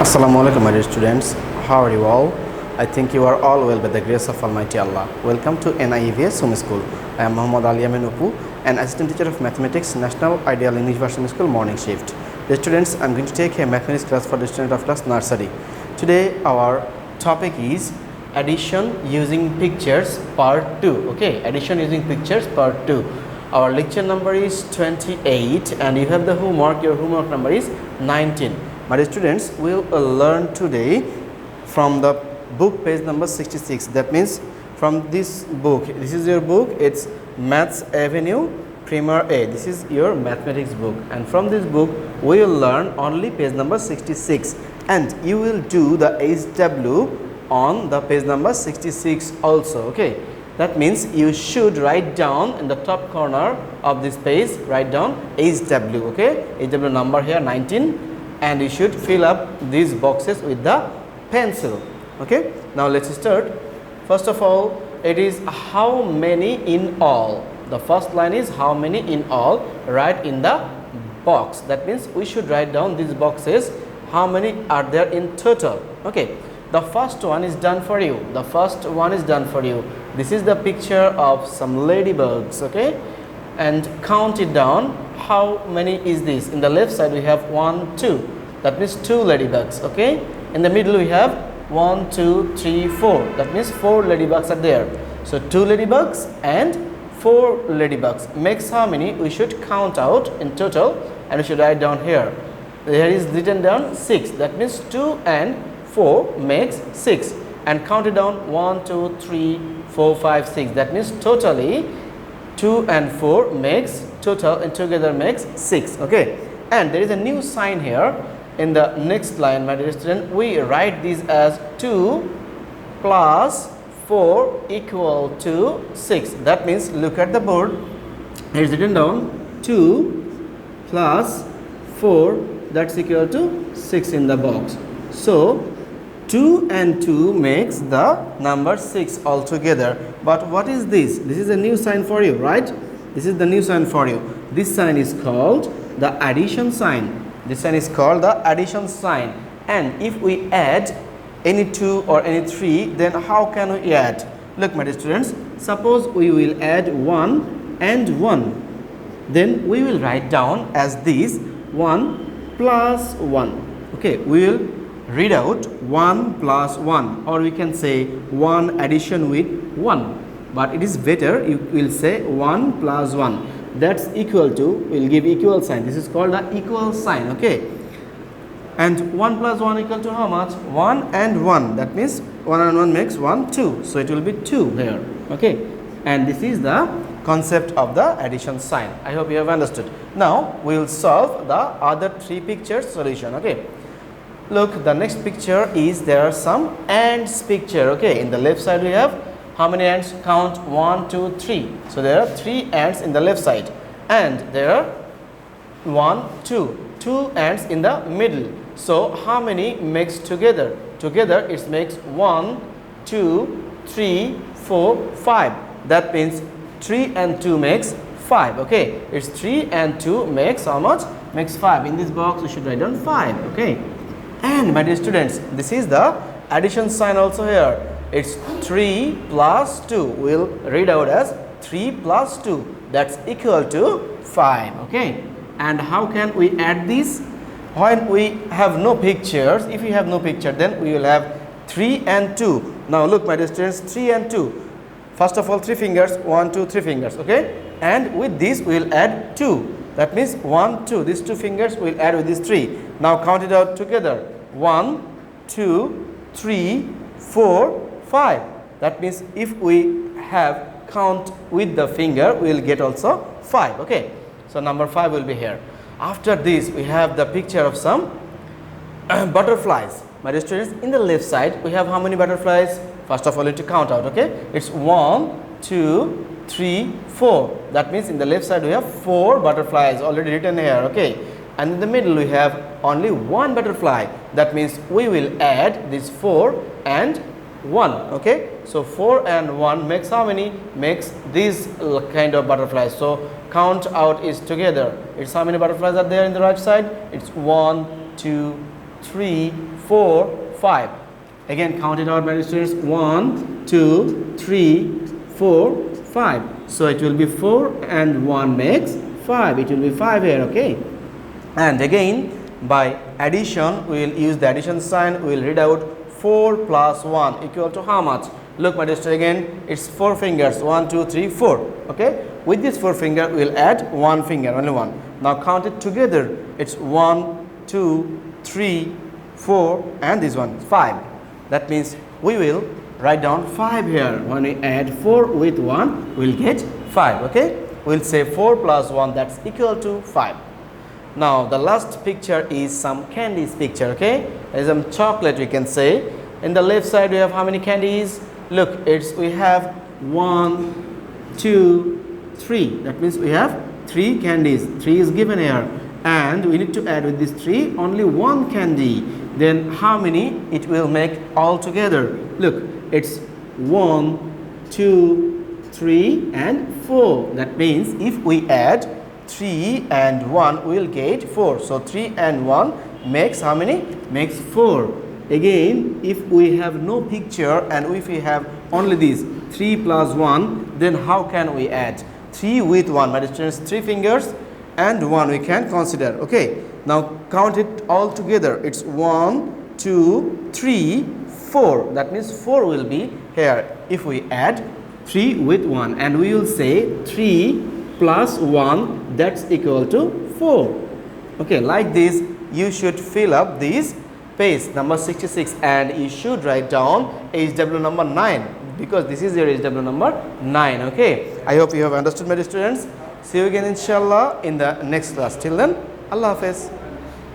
Assalamu alaikum, my dear students. How are you all? I think you are all well by the grace of Almighty Allah. Welcome to NIEVS Home School. I am Yamin Apu, an assistant teacher of mathematics, National Ideal English Version School, morning shift. Dear students, I am going to take a mathematics class for the student of class nursery. Today our topic is addition using pictures part 2. Okay, addition using pictures part 2. Our lecture number is 28 and you have the homework. Your homework number is 19. My dear students, we will learn today from the book page number 66. That means from this book, this is your book, it's Maths Avenue Primer A. This is your mathematics book, and from this book we will learn only page number 66, and you will do the HW on the page number 66 also. Okay, that means you should write down in the top corner of this page, write down HW. Okay, HW number here 19, and you should fill up these boxes with the pencil. Okay, now let's start. First of all, it is how many in all. The first line is how many in all. Write in the box. That means we should write down these boxes, how many are there in total. Okay, the first one is done for you. The first one is done for you. This is the picture of some ladybugs. Okay, and count it down. How many is this? In the left side we have 1, 2. That means 2 ladybugs. Okay, in the middle we have 1, 2, 3, 4. That means 4 ladybugs are there. So 2 ladybugs and 4 ladybugs makes how many? We should count out in total, and we should write down here. There is written down 6. That means 2 and 4 makes 6, and count it down 1, 2, 3, 4, 5, 6. That means totally 2 and 4 makes total, and together makes 6. Okay, and there is a new sign here in the next line, my dear student. We write this as 2 plus 4 equal to 6. That means look at the board. It is written down 2 plus 4, that's equal to 6 in the box. So 2 and 2 makes the number 6 altogether. But what is this? This is a new sign for you, right? This is the new sign for you. This sign is called the addition sign. This sign is called the addition sign. And if we add any 2 or any 3, then how can we add? Look, my dear students, suppose we will add 1 and 1. Then we will write down as this 1 plus 1. Okay, we will read out 1 plus 1, or we can say 1 addition with 1. But it is better you will say 1 plus 1. That's equal to, we'll give equal sign. This is called the equal sign. Okay, and 1 plus 1 equal to how much? 1 and 1. That means 1 and 1 makes 1, 2. So it will be 2 here. Okay, and this is the concept of the addition sign. I hope you have understood. Now we will solve the other 3 pictures solution. Okay, look, the next picture is, there are some ants picture. Okay, in the left side we have how many ants? Count 1, 2, 3. So there are 3 ants in the left side, and there are 1, 2 ants in the middle. So how many makes together? Together it makes 1, 2, 3, 4, 5. That means 3 and 2 makes 5. Okay, it's 3 and 2 makes how much? Makes 5. In this box we should write down 5. Okay, and my dear students, this is the addition sign also here. It's 3 plus 2. We'll read out as 3 plus 2. That's equal to 5. Okay, and how can we add this? When we have no pictures, if we have no picture, then we will have 3 and 2. Now look, my dear students, 3 and 2. First of all, 3 fingers, 1, 2, 3 fingers. Okay, and with this we will add 2. That means 1, 2. These 2 fingers will add with these 3. Now count it out together. 1, 2, 3, 4, 5. That means if we have count with the finger, we will get also 5. Okay, so number 5 will be here. After this we have the picture of some butterflies. My dear students, in the left side we have how many butterflies? First of all, you need to count out. Okay, it's 1, 2, 3, 4. That means in the left side we have 4 butterflies already written here. Okay, and in the middle we have only 1 butterfly. That means we will add this 4 and 1. Okay, so 4 and 1 makes how many? Makes these kind of butterflies. So count out is together. It's how many butterflies are there in the right side? It's 1, 2, 3, 4, 5. Again, count it out, my dear students. 1, 2, 3, 4, 5. So it will be 4 and 1 makes 5. It will be 5 here, okay? And again, by addition, we will use the addition sign. We will read out 4 plus 1 equal to how much? Look, my dear students, again, it's 4 fingers. 1, 2, 3, 4. Okay? With this 4 finger, we will add 1 finger, only 1. Now count it together. It's 1, 2, 3, 4, and this one, 5. That means we will write down 5 here. When we add 4 with 1, we will get 5. Okay? We will say 4 plus 1, that's equal to 5. Now the last picture is some candies picture. Okay? There is some chocolate, we can say. In the left side, we have how many candies? Look, we have 1, 2, 3. That means we have 3 candies. 3 is given here. And we need to add with this 3 only 1 candy. Then how many it will make all together? Look, it's 1, 2, 3 and 4. That means if we add 3 and 1, we will get 4. So 3 and 1 makes how many? Makes 4. Again, if we have no picture and if we have only this 3 plus 1, then how can we add? 3 with 1, my students, 3 fingers and 1 we can consider. Okay, now count it all together. It's 1, 2, 3, 4. That means 4 will be here if we add 3 with 1, and we will say 3 plus 1, that's equal to 4. Okay, like this you should fill up this page number 66 and you should write down HW number 9, because this is your HW number 9. Okay, I hope you have understood, my students. See you again inshallah in the next class. Till then, Allah Hafiz.